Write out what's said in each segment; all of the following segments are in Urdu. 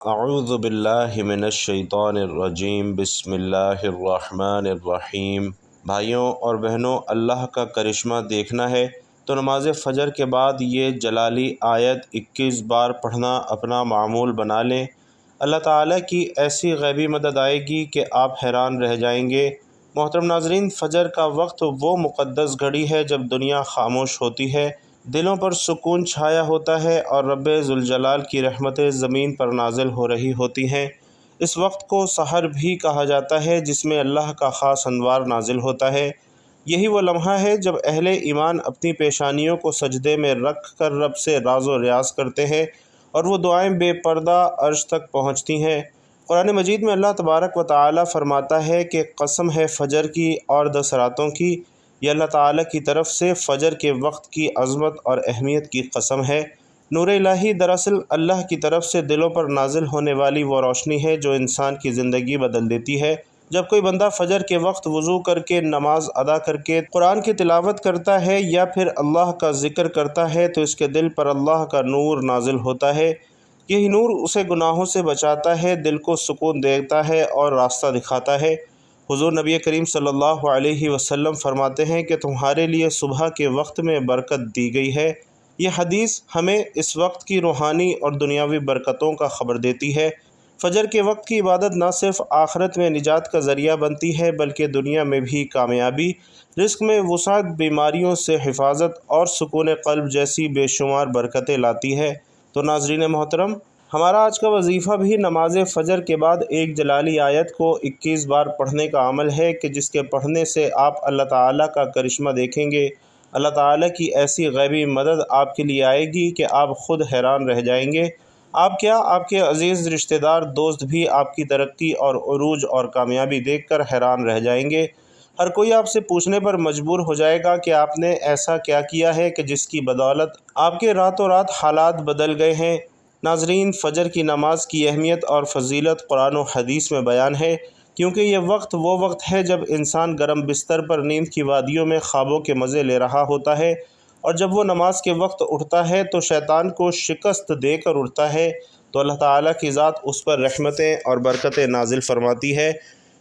اعوذ باللہ من الشیطان الرجیم، بسم اللہ الرحمن الرحیم۔ بھائیوں اور بہنوں، اللہ کا کرشمہ دیکھنا ہے تو نماز فجر کے بعد یہ جلالی آیت 21 بار پڑھنا اپنا معمول بنا لیں۔ اللہ تعالیٰ کی ایسی غیبی مدد آئے گی کہ آپ حیران رہ جائیں گے۔ محترم ناظرین، فجر کا وقت وہ مقدس گھڑی ہے جب دنیا خاموش ہوتی ہے، دلوں پر سکون چھایا ہوتا ہے اور رب ذوالجلال کی رحمتیں زمین پر نازل ہو رہی ہوتی ہیں۔ اس وقت کو سحر بھی کہا جاتا ہے، جس میں اللہ کا خاص انوار نازل ہوتا ہے۔ یہی وہ لمحہ ہے جب اہل ایمان اپنی پیشانیوں کو سجدے میں رکھ کر رب سے راز و ریاض کرتے ہیں اور وہ دعائیں بے پردہ عرش تک پہنچتی ہیں۔ قرآن مجید میں اللہ تبارک و تعالی فرماتا ہے کہ قسم ہے فجر کی اور 10 راتوں کی، یہ اللہ تعالیٰ کی طرف سے فجر کے وقت کی عظمت اور اہمیت کی قسم ہے۔ نور الہی دراصل اللہ کی طرف سے دلوں پر نازل ہونے والی وہ روشنی ہے جو انسان کی زندگی بدل دیتی ہے۔ جب کوئی بندہ فجر کے وقت وضو کر کے نماز ادا کر کے قرآن کی تلاوت کرتا ہے یا پھر اللہ کا ذکر کرتا ہے تو اس کے دل پر اللہ کا نور نازل ہوتا ہے۔ یہی نور اسے گناہوں سے بچاتا ہے، دل کو سکون دیتا ہے اور راستہ دکھاتا ہے۔ حضور نبی کریم صلی اللہ علیہ وسلم فرماتے ہیں کہ تمہارے لیے صبح کے وقت میں برکت دی گئی ہے۔ یہ حدیث ہمیں اس وقت کی روحانی اور دنیاوی برکتوں کا خبر دیتی ہے۔ فجر کے وقت کی عبادت نہ صرف آخرت میں نجات کا ذریعہ بنتی ہے بلکہ دنیا میں بھی کامیابی، رزق میں وسعت، بیماریوں سے حفاظت اور سکون قلب جیسی بے شمار برکتیں لاتی ہے۔ تو ناظرین محترم، ہمارا آج کا وظیفہ بھی نماز فجر کے بعد ایک جلالی آیت کو 21 بار پڑھنے کا عمل ہے کہ جس کے پڑھنے سے آپ اللہ تعالیٰ کا کرشمہ دیکھیں گے۔ اللہ تعالیٰ کی ایسی غیبی مدد آپ کے لیے آئے گی کہ آپ خود حیران رہ جائیں گے۔ آپ کیا، آپ کے عزیز رشتہ دار، دوست بھی آپ کی ترقی اور عروج اور کامیابی دیکھ کر حیران رہ جائیں گے۔ ہر کوئی آپ سے پوچھنے پر مجبور ہو جائے گا کہ آپ نے ایسا کیا کیا ہے کہ جس کی بدولت آپ کے راتوں رات حالات بدل گئے ہیں۔ ناظرین، فجر کی نماز کی اہمیت اور فضیلت قرآن و حدیث میں بیان ہے، کیونکہ یہ وقت وہ وقت ہے جب انسان گرم بستر پر نیند کی وادیوں میں خوابوں کے مزے لے رہا ہوتا ہے، اور جب وہ نماز کے وقت اٹھتا ہے تو شیطان کو شکست دے کر اٹھتا ہے تو اللہ تعالیٰ کی ذات اس پر رحمتیں اور برکتیں نازل فرماتی ہے۔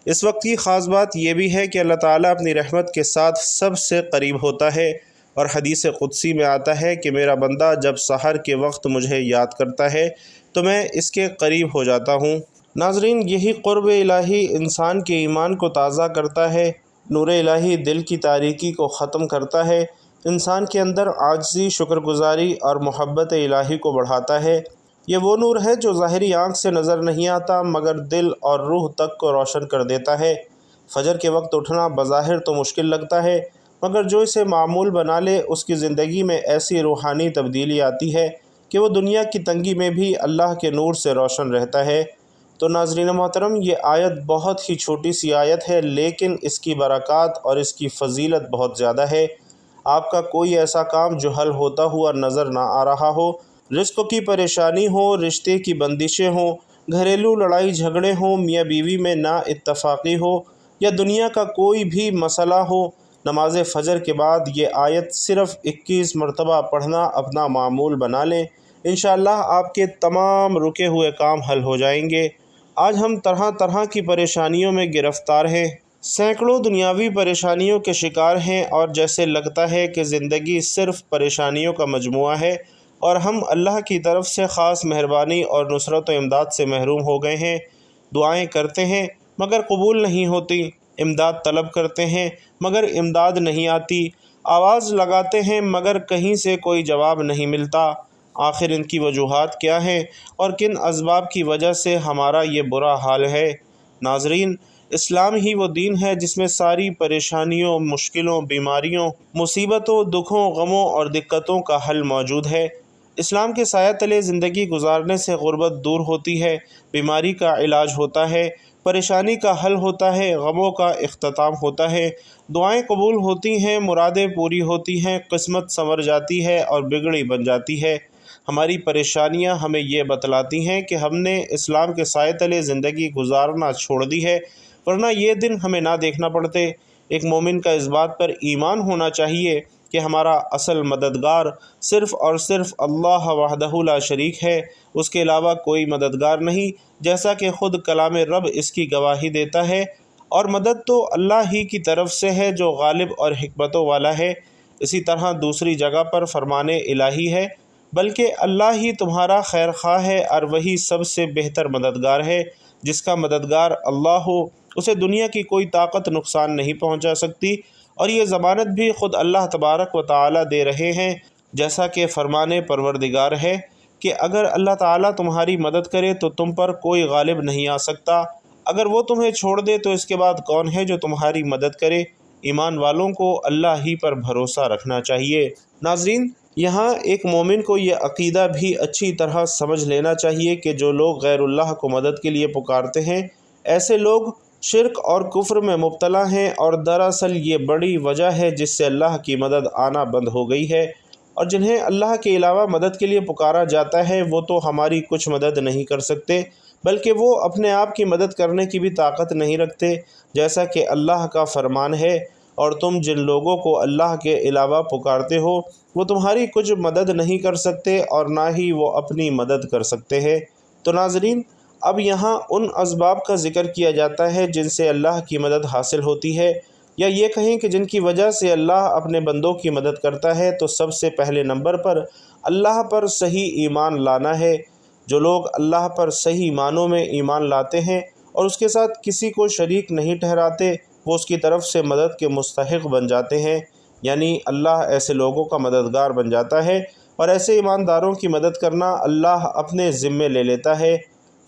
اس وقت کی خاص بات یہ بھی ہے کہ اللہ تعالیٰ اپنی رحمت کے ساتھ سب سے قریب ہوتا ہے، اور حدیث قدسی میں آتا ہے کہ میرا بندہ جب سحر کے وقت مجھے یاد کرتا ہے تو میں اس کے قریب ہو جاتا ہوں۔ ناظرین، یہی قرب الہی انسان کے ایمان کو تازہ کرتا ہے، نور الہی دل کی تاریکی کو ختم کرتا ہے، انسان کے اندر عاجزی، شکر گزاری اور محبت الہی کو بڑھاتا ہے۔ یہ وہ نور ہے جو ظاہری آنکھ سے نظر نہیں آتا مگر دل اور روح تک کو روشن کر دیتا ہے۔ فجر کے وقت اٹھنا بظاہر تو مشکل لگتا ہے، مگر جو اسے معمول بنا لے اس کی زندگی میں ایسی روحانی تبدیلی آتی ہے کہ وہ دنیا کی تنگی میں بھی اللہ کے نور سے روشن رہتا ہے۔ تو ناظرین محترم، یہ آیت بہت ہی چھوٹی سی آیت ہے لیکن اس کی برکات اور اس کی فضیلت بہت زیادہ ہے۔ آپ کا کوئی ایسا کام جو حل ہوتا ہوا نظر نہ آ رہا ہو، رزق کی پریشانی ہو، رشتے کی بندشیں ہوں، گھریلو لڑائی جھگڑے ہوں، میاں بیوی میں نا اتفاقی ہو یا دنیا کا کوئی بھی مسئلہ ہو، نماز فجر کے بعد یہ آیت صرف 21 مرتبہ پڑھنا اپنا معمول بنا لیں۔ انشاءاللہ آپ کے تمام رکے ہوئے کام حل ہو جائیں گے۔ آج ہم طرح طرح کی پریشانیوں میں گرفتار ہیں، سینکڑوں دنیاوی پریشانیوں کے شکار ہیں اور جیسے لگتا ہے کہ زندگی صرف پریشانیوں کا مجموعہ ہے اور ہم اللہ کی طرف سے خاص مہربانی اور نصرت و امداد سے محروم ہو گئے ہیں۔ دعائیں کرتے ہیں مگر قبول نہیں ہوتی، امداد طلب کرتے ہیں مگر امداد نہیں آتی، آواز لگاتے ہیں مگر کہیں سے کوئی جواب نہیں ملتا۔ آخر ان کی وجوہات کیا ہیں اور کن اسباب کی وجہ سے ہمارا یہ برا حال ہے؟ ناظرین، اسلام ہی وہ دین ہے جس میں ساری پریشانیوں، مشکلوں، بیماریوں، مصیبتوں، دکھوں، غموں اور دقتوں کا حل موجود ہے۔ اسلام کے سایہ تلے زندگی گزارنے سے غربت دور ہوتی ہے، بیماری کا علاج ہوتا ہے، پریشانی کا حل ہوتا ہے، غموں کا اختتام ہوتا ہے، دعائیں قبول ہوتی ہیں، مرادیں پوری ہوتی ہیں، قسمت سنور جاتی ہے اور بگڑی بن جاتی ہے۔ ہماری پریشانیاں ہمیں یہ بتلاتی ہیں کہ ہم نے اسلام کے سائے تلے زندگی گزارنا چھوڑ دی ہے، ورنہ یہ دن ہمیں نہ دیکھنا پڑتے۔ ایک مومن کا اس بات پر ایمان ہونا چاہیے کہ ہمارا اصل مددگار صرف اور صرف اللہ وحدہ لا شریک ہے، اس کے علاوہ کوئی مددگار نہیں، جیسا کہ خود کلام رب اس کی گواہی دیتا ہے۔ اور مدد تو اللہ ہی کی طرف سے ہے جو غالب اور حکمتوں والا ہے۔ اسی طرح دوسری جگہ پر فرمان الہی ہے، بلکہ اللہ ہی تمہارا خیر خواہ ہے اور وہی سب سے بہتر مددگار ہے۔ جس کا مددگار اللہ ہو اسے دنیا کی کوئی طاقت نقصان نہیں پہنچا سکتی، اور یہ ضمانت بھی خود اللہ تبارک و تعالی دے رہے ہیں، جیسا کہ فرمان پروردگار ہے کہ اگر اللہ تعالیٰ تمہاری مدد کرے تو تم پر کوئی غالب نہیں آ سکتا، اگر وہ تمہیں چھوڑ دے تو اس کے بعد کون ہے جو تمہاری مدد کرے۔ ایمان والوں کو اللہ ہی پر بھروسہ رکھنا چاہیے۔ ناظرین، یہاں ایک مومن کو یہ عقیدہ بھی اچھی طرح سمجھ لینا چاہیے کہ جو لوگ غیر اللہ کو مدد کے لیے پکارتے ہیں، ایسے لوگ شرک اور کفر میں مبتلا ہیں، اور دراصل یہ بڑی وجہ ہے جس سے اللہ کی مدد آنا بند ہو گئی ہے۔ اور جنہیں اللہ کے علاوہ مدد کے لیے پکارا جاتا ہے وہ تو ہماری کچھ مدد نہیں کر سکتے، بلکہ وہ اپنے آپ کی مدد کرنے کی بھی طاقت نہیں رکھتے، جیسا کہ اللہ کا فرمان ہے، اور تم جن لوگوں کو اللہ کے علاوہ پکارتے ہو وہ تمہاری کچھ مدد نہیں کر سکتے اور نہ ہی وہ اپنی مدد کر سکتے ہیں۔ تو ناظرین، اب یہاں ان اسباب کا ذکر کیا جاتا ہے جن سے اللہ کی مدد حاصل ہوتی ہے، یا یہ کہیں کہ جن کی وجہ سے اللہ اپنے بندوں کی مدد کرتا ہے۔ تو سب سے پہلے نمبر پر اللہ پر صحیح ایمان لانا ہے۔ جو لوگ اللہ پر صحیح معنوں میں ایمان لاتے ہیں اور اس کے ساتھ کسی کو شریک نہیں ٹھہراتے، وہ اس کی طرف سے مدد کے مستحق بن جاتے ہیں، یعنی اللہ ایسے لوگوں کا مددگار بن جاتا ہے، اور ایسے ایمانداروں کی مدد کرنا اللہ اپنے ذمے لے لیتا ہے۔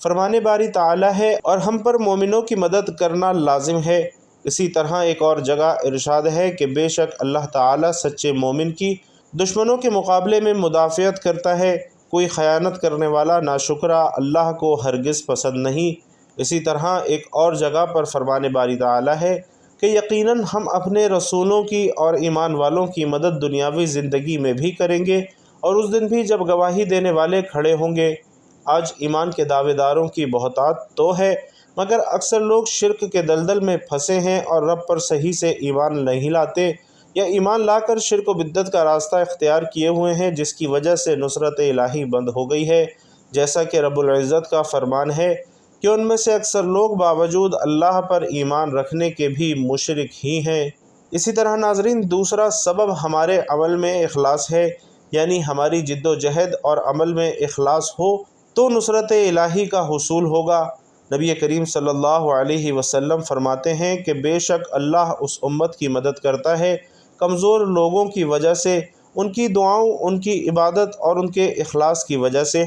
فرمان باری تعالی ہے اور ہم پر مومنوں کی مدد کرنا لازم ہے۔ اسی طرح ایک اور جگہ ارشاد ہے کہ بے شک اللہ تعالی سچے مومن کی دشمنوں کے مقابلے میں مدافعت کرتا ہے، کوئی خیانت کرنے والا ناشکرا اللہ کو ہرگز پسند نہیں۔ اسی طرح ایک اور جگہ پر فرمان باری تعالی ہے کہ یقیناً ہم اپنے رسولوں کی اور ایمان والوں کی مدد دنیاوی زندگی میں بھی کریں گے، اور اس دن بھی جب گواہی دینے والے کھڑے ہوں گے۔ آج ایمان کے دعوے داروں کی بہتات تو ہے، مگر اکثر لوگ شرک کے دلدل میں پھنسے ہیں اور رب پر صحیح سے ایمان نہیں لاتے، یا ایمان لا کر شرک و بدعت کا راستہ اختیار کیے ہوئے ہیں، جس کی وجہ سے نصرت الہی بند ہو گئی ہے، جیسا کہ رب العزت کا فرمان ہے کہ ان میں سے اکثر لوگ باوجود اللہ پر ایمان رکھنے کے بھی مشرک ہی ہیں۔ اسی طرح ناظرین، دوسرا سبب ہمارے عمل میں اخلاص ہے، یعنی ہماری جد و جہد اور عمل میں اخلاص ہو تو نصرت الہی کا حصول ہوگا۔ نبی کریم صلی اللہ علیہ وسلم فرماتے ہیں کہ بے شک اللہ اس امت کی مدد کرتا ہے کمزور لوگوں کی وجہ سے، ان کی دعاؤں، ان کی عبادت اور ان کے اخلاص کی وجہ سے۔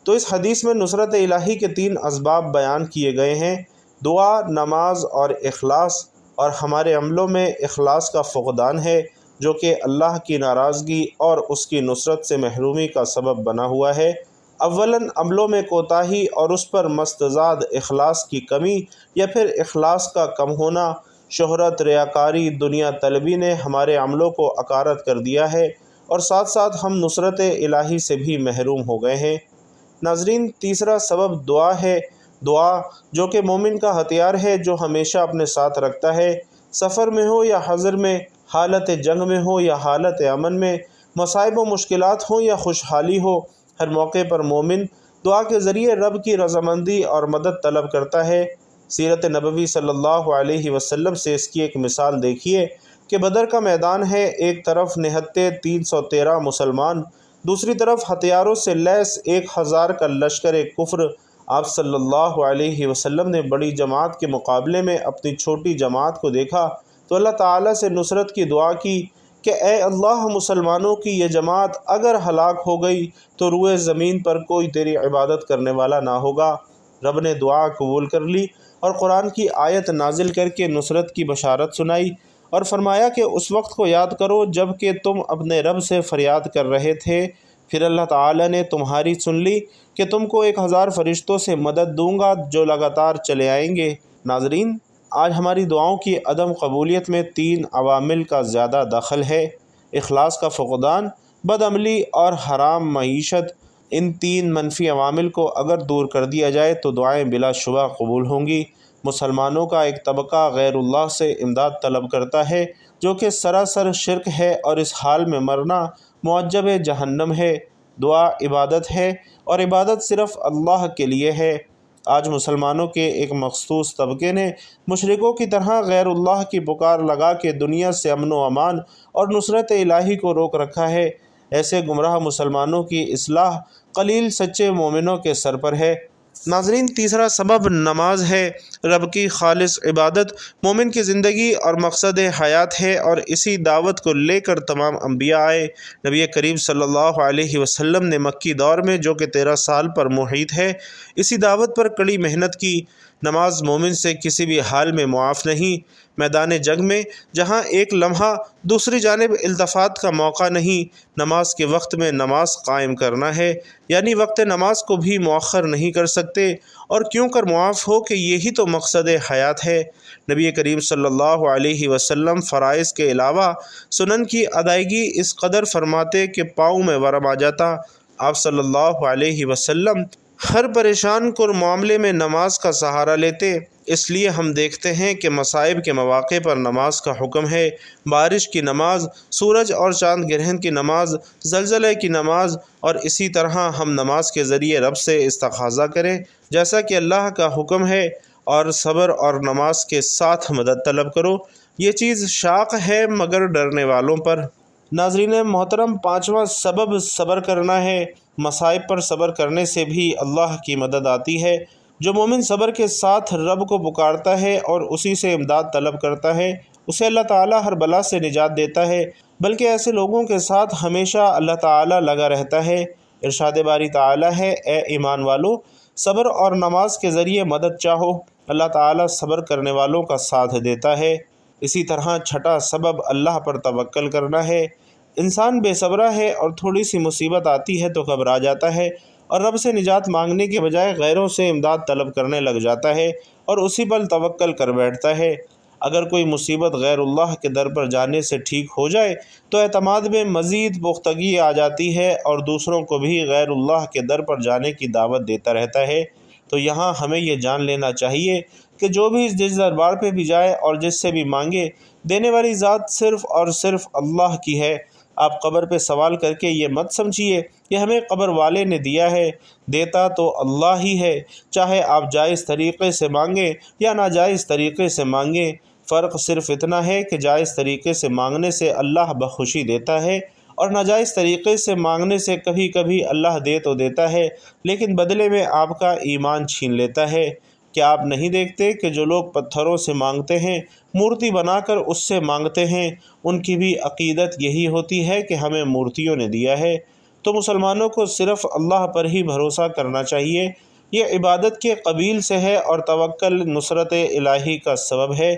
تو اس حدیث میں نصرت الہی کے 3 اسباب بیان کیے گئے ہیں: دعا، نماز اور اخلاص، اور ہمارے عملوں میں اخلاص کا فقدان ہے جو کہ اللہ کی ناراضگی اور اس کی نصرت سے محرومی کا سبب بنا ہوا ہے۔ اولاً عملوں میں کوتاہی اور اس پر مستزاد اخلاص کی کمی یا پھر اخلاص کا کم ہونا، شہرت، ریاکاری، دنیا طلبی نے ہمارے عملوں کو اکارت کر دیا ہے، اور ساتھ ساتھ ہم نصرت الہی سے بھی محروم ہو گئے ہیں۔ ناظرین، تیسرا سبب دعا ہے۔ دعا جو کہ مومن کا ہتھیار ہے جو ہمیشہ اپنے ساتھ رکھتا ہے، سفر میں ہو یا حضر میں، حالت جنگ میں ہو یا حالت امن میں، مصائب و مشکلات ہوں یا خوشحالی ہو، ہر موقع پر مومن دعا کے ذریعے رب کی رضامندی اور مدد طلب کرتا ہے۔ سیرت نبوی صلی اللہ علیہ وسلم سے اس کی ایک مثال دیکھیے کہ بدر کا میدان ہے، ایک طرف نہتے 313 مسلمان، دوسری طرف ہتھیاروں سے لیس 1000 کا لشکر کفر۔ آپ صلی اللہ علیہ وسلم نے بڑی جماعت کے مقابلے میں اپنی چھوٹی جماعت کو دیکھا تو اللہ تعالیٰ سے نصرت کی دعا کی کہ اے اللہ، مسلمانوں کی یہ جماعت اگر ہلاک ہو گئی تو روئے زمین پر کوئی تیری عبادت کرنے والا نہ ہوگا۔ رب نے دعا قبول کر لی اور قرآن کی آیت نازل کر کے نصرت کی بشارت سنائی، اور فرمایا کہ اس وقت کو یاد کرو جب کہ تم اپنے رب سے فریاد کر رہے تھے، پھر اللہ تعالیٰ نے تمہاری سن لی کہ تم کو 1000 فرشتوں سے مدد دوں گا جو لگاتار چلے آئیں گے۔ ناظرین، آج ہماری دعاؤں کی عدم قبولیت میں 3 عوامل کا زیادہ دخل ہے: اخلاص کا فقدان، بدعملی اور حرام معیشت۔ ان 3 منفی عوامل کو اگر دور کر دیا جائے تو دعائیں بلا شبہ قبول ہوں گی۔ مسلمانوں کا ایک طبقہ غیر اللہ سے امداد طلب کرتا ہے، جو کہ سراسر شرک ہے، اور اس حال میں مرنا معجب جہنم ہے۔ دعا عبادت ہے، اور عبادت صرف اللہ کے لیے ہے۔ آج مسلمانوں کے ایک مخصوص طبقے نے مشرکوں کی طرح غیر اللہ کی پکار لگا کے دنیا سے امن و امان اور نصرت الہی کو روک رکھا ہے۔ ایسے گمراہ مسلمانوں کی اصلاح قلیل سچے مومنوں کے سر پر ہے۔ ناظرین، تیسرا سبب نماز ہے۔ رب کی خالص عبادت مومن کی زندگی اور مقصد حیات ہے، اور اسی دعوت کو لے کر تمام انبیاء آئے۔ نبی کریم صلی اللہ علیہ وسلم نے مکی دور میں، جو کہ 13 سال پر محیط ہے، اسی دعوت پر کڑی محنت کی۔ نماز مومن سے کسی بھی حال میں معاف نہیں۔ میدان جنگ میں جہاں ایک لمحہ دوسری جانب التفات کا موقع نہیں، نماز کے وقت میں نماز قائم کرنا ہے، یعنی وقت نماز کو بھی مؤخر نہیں کر سکتے، اور کیوں کر معاف ہو کہ یہی تو مقصد حیات ہے۔ نبی کریم صلی اللہ علیہ وسلم فرائض کے علاوہ سنن کی ادائیگی اس قدر فرماتے کہ پاؤں میں ورم آ جاتا۔ آپ صلی اللہ علیہ وسلم ہر پریشان کن معاملے میں نماز کا سہارا لیتے۔ اس لیے ہم دیکھتے ہیں کہ مصائب کے مواقع پر نماز کا حکم ہے۔ بارش کی نماز، سورج اور چاند گرہن کی نماز، زلزلے کی نماز، اور اسی طرح ہم نماز کے ذریعے رب سے استغاثہ کریں جیسا کہ اللہ کا حکم ہے، اور صبر اور نماز کے ساتھ مدد طلب کرو۔ یہ چیز شاق ہے مگر ڈرنے والوں پر۔ ناظرین محترم، پانچواں سبب صبر کرنا ہے۔ مصائب پر صبر کرنے سے بھی اللہ کی مدد آتی ہے۔ جو مومن صبر کے ساتھ رب کو پکارتا ہے اور اسی سے امداد طلب کرتا ہے، اسے اللہ تعالیٰ ہر بلا سے نجات دیتا ہے، بلکہ ایسے لوگوں کے ساتھ ہمیشہ اللہ تعالیٰ لگا رہتا ہے۔ ارشاد باری تعالیٰ ہے، اے ایمان والو، صبر اور نماز کے ذریعے مدد چاہو، اللہ تعالیٰ صبر کرنے والوں کا ساتھ دیتا ہے۔ اسی طرح چھٹا سبب اللہ پر توکل کرنا ہے۔ انسان بے صبرا ہے، اور تھوڑی سی مصیبت آتی ہے تو گھبرا جاتا ہے، اور رب سے نجات مانگنے کے بجائے غیروں سے امداد طلب کرنے لگ جاتا ہے، اور اسی پر توکل کر بیٹھتا ہے۔ اگر کوئی مصیبت غیر اللہ کے در پر جانے سے ٹھیک ہو جائے تو اعتماد میں مزید پختگی آ جاتی ہے، اور دوسروں کو بھی غیر اللہ کے در پر جانے کی دعوت دیتا رہتا ہے۔ تو یہاں ہمیں یہ جان لینا چاہیے کہ جو بھی جس دربار پہ بھی جائے اور جس سے بھی مانگے، دینے والی ذات صرف اور صرف اللہ کی ہے۔ آپ قبر پہ سوال کر کے یہ مت سمجھیے کہ ہمیں قبر والے نے دیا ہے، دیتا تو اللہ ہی ہے، چاہے آپ جائز طریقے سے مانگیں یا ناجائز طریقے سے مانگیں۔ فرق صرف اتنا ہے کہ جائز طریقے سے مانگنے سے اللہ بخوشی دیتا ہے، اور ناجائز طریقے سے مانگنے سے کبھی کبھی اللہ دے تو دیتا ہے، لیکن بدلے میں آپ کا ایمان چھین لیتا ہے۔ کیا آپ نہیں دیکھتے کہ جو لوگ پتھروں سے مانگتے ہیں، مورتی بنا کر اس سے مانگتے ہیں، ان کی بھی عقیدت یہی ہوتی ہے کہ ہمیں مورتیوں نے دیا ہے۔ تو مسلمانوں کو صرف اللہ پر ہی بھروسہ کرنا چاہیے۔ یہ عبادت کے قبیل سے ہے، اور توکل نصرت الہی کا سبب ہے۔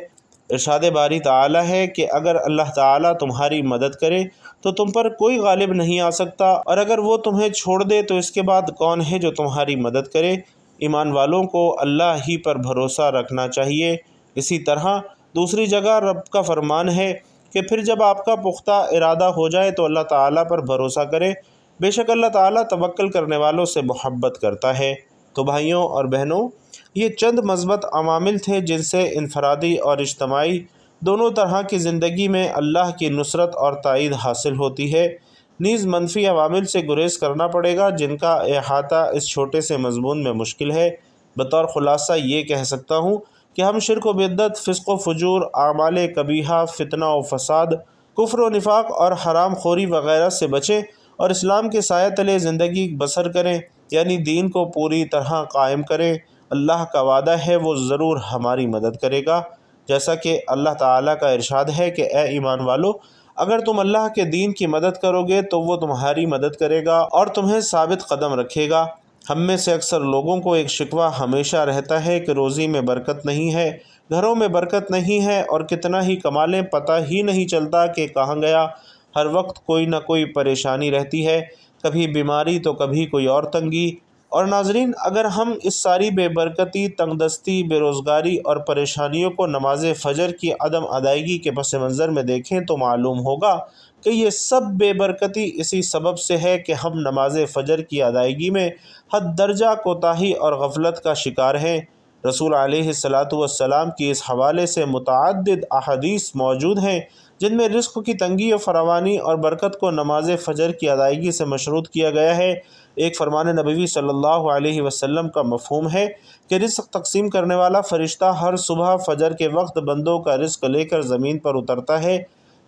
ارشاد باری تعالیٰ ہے کہ اگر اللہ تعالیٰ تمہاری مدد کرے تو تم پر کوئی غالب نہیں آ سکتا، اور اگر وہ تمہیں چھوڑ دے تو اس کے بعد کون ہے جو تمہاری مدد کرے۔ ایمان والوں کو اللہ ہی پر بھروسہ رکھنا چاہیے۔ اسی طرح دوسری جگہ رب کا فرمان ہے کہ پھر جب آپ کا پختہ ارادہ ہو جائے تو اللہ تعالیٰ پر بھروسہ کرے، بے شک اللہ تعالیٰ توکل کرنے والوں سے محبت کرتا ہے۔ تو بھائیوں اور بہنوں، یہ چند مثبت عوامل تھے جن سے انفرادی اور اجتماعی دونوں طرح کی زندگی میں اللہ کی نصرت اور تائید حاصل ہوتی ہے۔ نیز منفی عوامل سے گریز کرنا پڑے گا جن کا احاطہ اس چھوٹے سے مضمون میں مشکل ہے۔ بطور خلاصہ یہ کہہ سکتا ہوں کہ ہم شرک و بدعت، فسق و فجور، اعمال قبیحہ، فتنہ و فساد، کفر و نفاق اور حرام خوری وغیرہ سے بچیں، اور اسلام کے سایہ تلے زندگی بسر کریں، یعنی دین کو پوری طرح قائم کریں۔ اللہ کا وعدہ ہے وہ ضرور ہماری مدد کرے گا، جیسا کہ اللہ تعالیٰ کا ارشاد ہے کہ اے ایمان والو، اگر تم اللہ کے دین کی مدد کرو گے تو وہ تمہاری مدد کرے گا اور تمہیں ثابت قدم رکھے گا۔ ہم میں سے اکثر لوگوں کو ایک شکوہ ہمیشہ رہتا ہے کہ روزی میں برکت نہیں ہے، گھروں میں برکت نہیں ہے، اور کتنا ہی کما لیں پتہ ہی نہیں چلتا کہ کہاں گیا۔ ہر وقت کوئی نہ کوئی پریشانی رہتی ہے، کبھی بیماری تو کبھی کوئی اور تنگی۔ اور ناظرین، اگر ہم اس ساری بے برکتی، تنگ دستی، بے روزگاری اور پریشانیوں کو نماز فجر کی عدم ادائیگی کے پس منظر میں دیکھیں تو معلوم ہوگا کہ یہ سب بے برکتی اسی سبب سے ہے کہ ہم نماز فجر کی ادائیگی میں حد درجہ کوتاہی اور غفلت کا شکار ہیں۔ رسول علیہ الصلاۃ والسلام کی اس حوالے سے متعدد احادیث موجود ہیں جن میں رزق کی تنگی و فراوانی اور برکت کو نماز فجر کی ادائیگی سے مشروط کیا گیا ہے۔ ایک فرمان نبوی صلی اللہ علیہ وسلم کا مفہوم ہے کہ رزق تقسیم کرنے والا فرشتہ ہر صبح فجر کے وقت بندوں کا رزق لے کر زمین پر اترتا ہے۔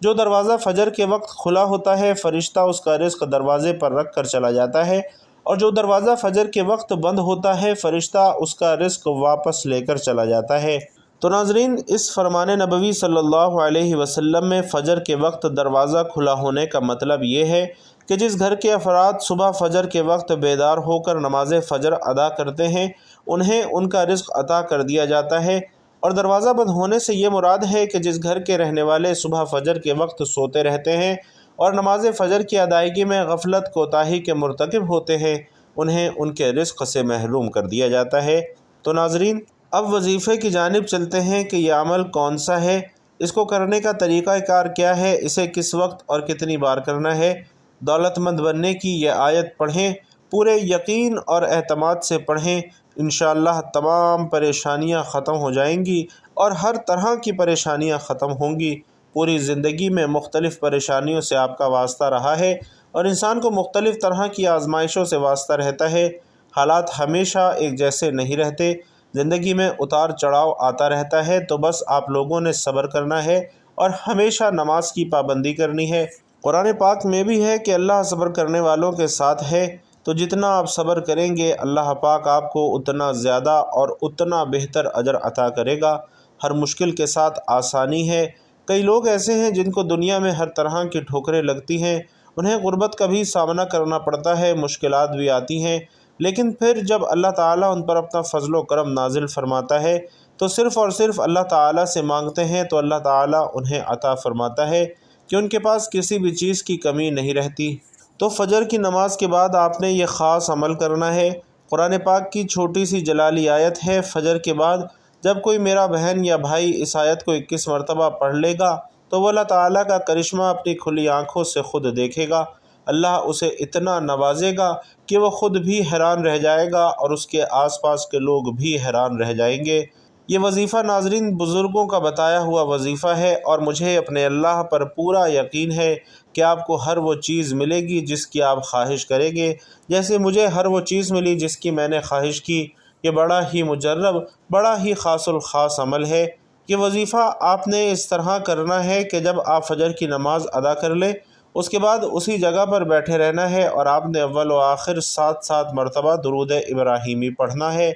جو دروازہ فجر کے وقت کھلا ہوتا ہے فرشتہ اس کا رزق دروازے پر رکھ کر چلا جاتا ہے، اور جو دروازہ فجر کے وقت بند ہوتا ہے فرشتہ اس کا رزق واپس لے کر چلا جاتا ہے۔ تو ناظرین، اس فرمان نبوی صلی اللہ علیہ وسلم میں فجر کے وقت دروازہ کھلا ہونے کا مطلب یہ ہے کہ جس گھر کے افراد صبح فجر کے وقت بیدار ہو کر نماز فجر ادا کرتے ہیں انہیں ان کا رزق عطا کر دیا جاتا ہے، اور دروازہ بند ہونے سے یہ مراد ہے کہ جس گھر کے رہنے والے صبح فجر کے وقت سوتے رہتے ہیں اور نماز فجر کی ادائیگی میں غفلت کوتاہی کے مرتکب ہوتے ہیں انہیں ان کے رزق سے محروم کر دیا جاتا ہے۔ تو ناظرین، اب وظیفے کی جانب چلتے ہیں کہ یہ عمل کون سا ہے، اس کو کرنے کا طریقہ کار کیا ہے، اسے کس وقت اور کتنی بار کرنا ہے۔ دولت مند بننے کی یہ آیت پڑھیں، پورے یقین اور اعتماد سے پڑھیں، انشاءاللہ تمام پریشانیاں ختم ہو جائیں گی اور ہر طرح کی پریشانیاں ختم ہوں گی۔ پوری زندگی میں مختلف پریشانیوں سے آپ کا واسطہ رہا ہے، اور انسان کو مختلف طرح کی آزمائشوں سے واسطہ رہتا ہے۔ حالات ہمیشہ ایک جیسے نہیں رہتے، زندگی میں اتار چڑھاؤ آتا رہتا ہے، تو بس آپ لوگوں نے صبر کرنا ہے اور ہمیشہ نماز کی پابندی کرنی ہے۔ قرآن پاک میں بھی ہے کہ اللہ صبر کرنے والوں کے ساتھ ہے، تو جتنا آپ صبر کریں گے اللہ پاک آپ کو اتنا زیادہ اور اتنا بہتر اجر عطا کرے گا۔ ہر مشکل کے ساتھ آسانی ہے۔ کئی لوگ ایسے ہیں جن کو دنیا میں ہر طرح کی ٹھوکریں لگتی ہیں، انہیں غربت کا بھی سامنا کرنا پڑتا ہے، مشکلات بھی آتی ہیں، لیکن پھر جب اللہ تعالیٰ ان پر اپنا فضل و کرم نازل فرماتا ہے تو صرف اور صرف اللہ تعالیٰ سے مانگتے ہیں تو اللہ تعالیٰ انہیں عطا فرماتا ہے کہ ان کے پاس کسی بھی چیز کی کمی نہیں رہتی۔ تو فجر کی نماز کے بعد آپ نے یہ خاص عمل کرنا ہے۔ قرآن پاک کی چھوٹی سی جلالی آیت ہے، فجر کے بعد جب کوئی میرا بہن یا بھائی اس آیت کو 21 مرتبہ پڑھ لے گا تو وہ اللہ تعالیٰ کا کرشمہ اپنی کھلی آنکھوں سے خود دیکھے گا۔ اللہ اسے اتنا نوازے گا کہ وہ خود بھی حیران رہ جائے گا اور اس کے آس پاس کے لوگ بھی حیران رہ جائیں گے۔ یہ وظیفہ ناظرین بزرگوں کا بتایا ہوا وظیفہ ہے، اور مجھے اپنے اللہ پر پورا یقین ہے کہ آپ کو ہر وہ چیز ملے گی جس کی آپ خواہش کریں گے، جیسے مجھے ہر وہ چیز ملی جس کی میں نے خواہش کی۔ یہ بڑا ہی مجرب، بڑا ہی خاص الخاص عمل ہے۔ یہ وظیفہ آپ نے اس طرح کرنا ہے کہ جب آپ فجر کی نماز ادا کر لیں اس کے بعد اسی جگہ پر بیٹھے رہنا ہے، اور آپ نے اول و آخر 7 مرتبہ درود ابراہیمی پڑھنا ہے۔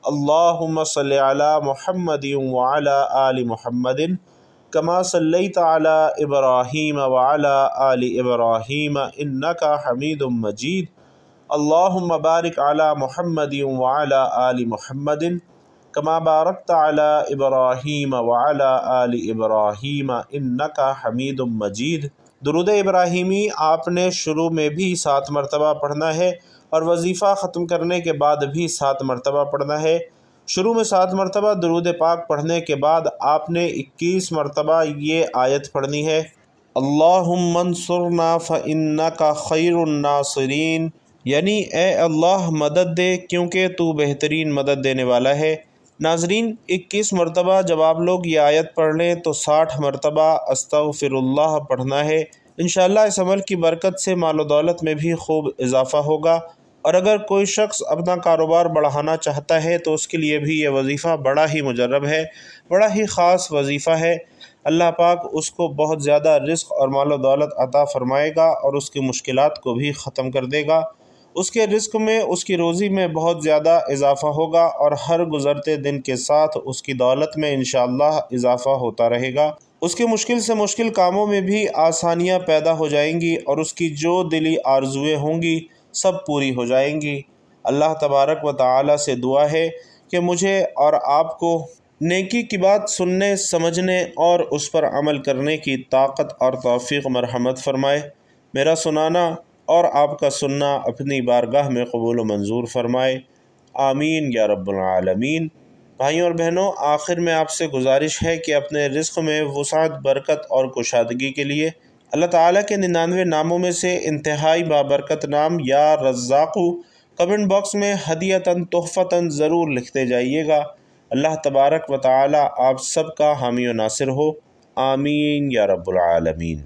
اللہم صلی علی محمد وعلی آل محمد کما صلیت علی ابراہیم وعلی آل ابراہیم انک حمید مجید۔ اللہم بارک علی محمد وعلی آل محمد کما بارکت علی ابراہیم وعلی آل ابراہیم انک حمید مجید۔ درود ابراہیمی آپ نے شروع میں بھی 7 مرتبہ پڑھنا ہے اور وظیفہ ختم کرنے کے بعد بھی 7 مرتبہ پڑھنا ہے۔ شروع میں 7 مرتبہ درود پاک پڑھنے کے بعد آپ نے 21 مرتبہ یہ آیت پڑھنی ہے، اللہم انصرنا فإنک خیر الناصرین، یعنی اے اللہ مدد دے کیونکہ تو بہترین مدد دینے والا ہے۔ ناظرین، 21 مرتبہ جب آپ لوگ یہ آیت پڑھ لیں تو 60 مرتبہ استغفر اللہ پڑھنا ہے۔ انشاءاللہ اس عمل کی برکت سے مال و دولت میں بھی خوب اضافہ ہوگا، اور اگر کوئی شخص اپنا کاروبار بڑھانا چاہتا ہے تو اس کے لیے بھی یہ وظیفہ بڑا ہی مجرب ہے، بڑا ہی خاص وظیفہ ہے۔ اللہ پاک اس کو بہت زیادہ رزق اور مال و دولت عطا فرمائے گا اور اس کی مشکلات کو بھی ختم کر دے گا۔ اس کے رزق میں، اس کی روزی میں بہت زیادہ اضافہ ہوگا، اور ہر گزرتے دن کے ساتھ اس کی دولت میں انشاءاللہ اضافہ ہوتا رہے گا۔ اس کے مشکل سے مشکل کاموں میں بھی آسانیاں پیدا ہو جائیں گی، اور اس کی جو دلی آرزویں ہوں گی سب پوری ہو جائیں گی۔ اللہ تبارک و تعالی سے دعا ہے کہ مجھے اور آپ کو نیکی کی بات سننے، سمجھنے اور اس پر عمل کرنے کی طاقت اور توفیق مرحمت فرمائے۔ میرا سنانا اور آپ کا سننا اپنی بارگاہ میں قبول و منظور فرمائے، آمین یا رب العالمین۔ بھائیوں اور بہنوں، آخر میں آپ سے گزارش ہے کہ اپنے رزق میں وسعت، برکت اور کشادگی کے لیے اللہ تعالیٰ کے 99 ناموں میں سے انتہائی بابرکت نام یا رزاق کمنٹ باکس میں ہدیتاً تحفتاً ضرور لکھتے جائیے گا۔ اللہ تبارک و تعالی آپ سب کا حامی و ناصر ہو، آمین یا رب العالمین۔